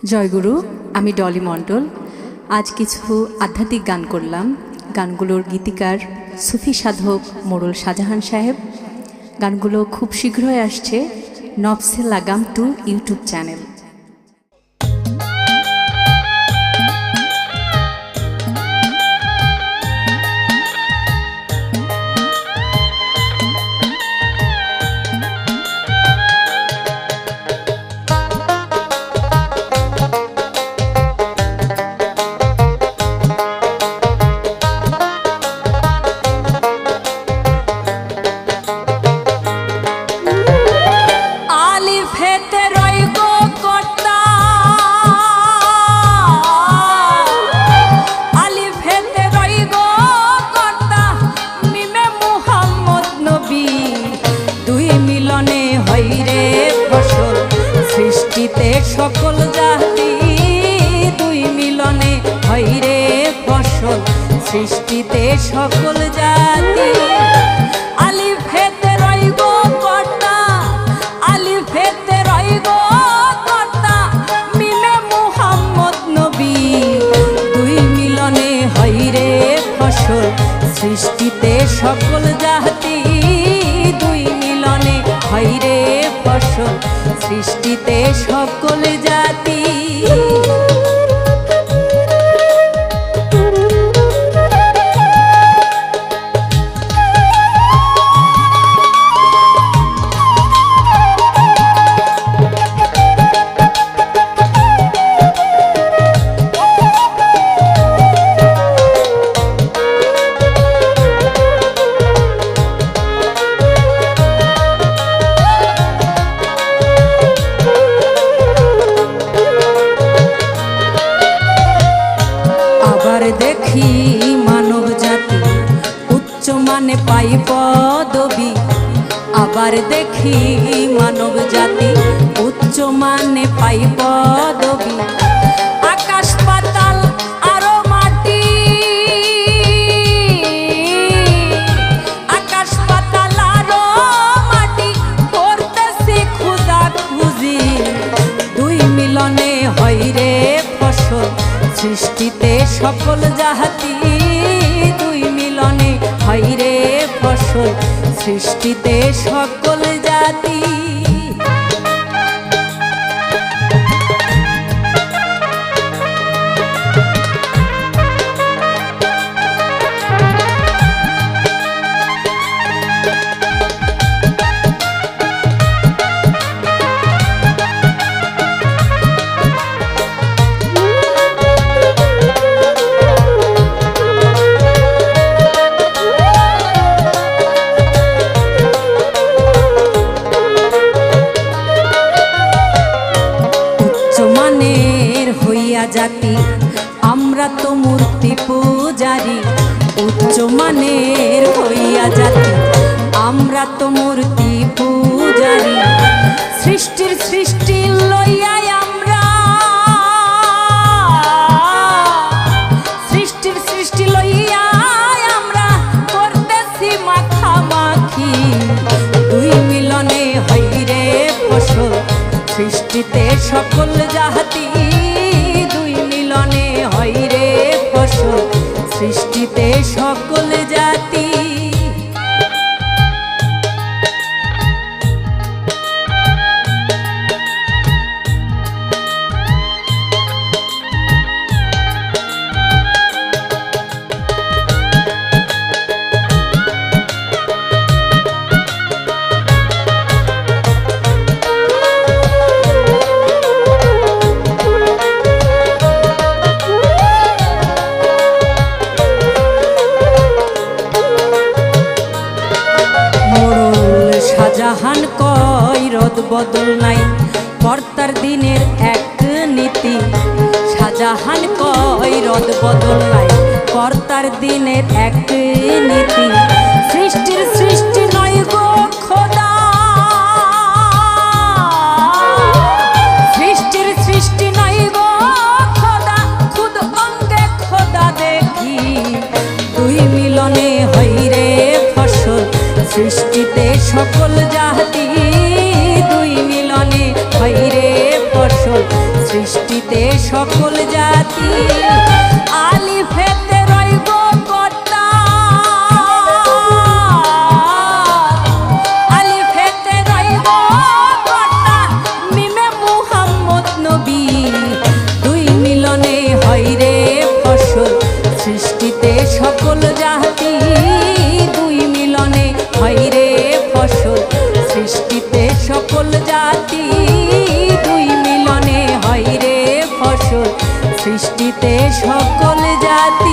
জয়গুরু, আমি ডলি মণ্ডল। আজ কিছু আধ্যাত্মিক গান করলাম। গানগুলোর গীতিকার সুফি সাধক মোড়ল শাহজাহান সাহেব। গানগুলো খুব শীঘ্রই আসছে নফসে লাগাম 2 ইউটিউব চ্যানেল। সৃষ্টিতে সকল জাতি দুই মিলনে হয় রে ফসল, সৃষ্টিতে সকল জাতি। আলিফ হেতে রই গো কর্তা, আলিফ হেতে রই গো কর্তা, মিমে মুহাম্মদ নবী দুই মিলনে হয় রে ফসল, সৃষ্টিতে সকল জাতি দুই মিলনে হয় রে ফসল, সৃষ্টিতে সকল জাতি। দেখি মানব জাতি উচ্চ মানে পাই পদবী, আবার দেখি মানব জাতি উচ্চ মানে পাই পদবী। আকাশ পাতাল আরো মাটি, আকাশ পাতাল আরো মাটি করতেছি খুদা খুঁজি, দুই মিলনে হয় রে ফসল, সৃষ্টিতে সকল জাতি দুই মিলনে হয় রে ফসল, সৃষ্টিতে সকল জাতি। জাতি আমরা তো মূর্তি পূজারি, উচ্চ মানের হইয়া জাতি আমরা তো মূর্তি পূজারি। সৃষ্টির সৃষ্টি লইয়াই আমরা, সৃষ্টির সৃষ্টি লইয়াই আমরা করতেছি মাখামাখি, দুই মিলনে হয় রে ফসল, সৃষ্টিতে সকল জাতি হয় রে ফসল, সৃষ্টিতে সকল জাতি। শাহজাহান কয় রদ বদল নাই কর্তার দিনের এক নীতি, শাহজাহান কয় রদ বদল নাই কর্তার দিনের এক নীতি। সৃষ্টির সৃষ্টি নয় গো খোদা, সৃষ্টির সৃষ্টি নয় গো খোদা, খুদ অঙ্গে খোদা দেখি, দুই মিলনে হয় রে ফসল, সৃষ্টিতে সকল জাতি দুই মিলনে হয় রে ফসল, সৃষ্টি সৃষ্টিতে সকল জাতি আলিফেতে রইব কর্তা আলিফেতে রইব কর্তা মিমে মুহাম্মদ নবী দুই মিলনে হয় রে ফসল সৃষ্টিতে সকল জাতি দুই মিলনে হয় রে ফসল সৃষ্টিতে সকল জাতি দুই মিলনে হয় রে ফসল সৃষ্টিতে সকল জাতি।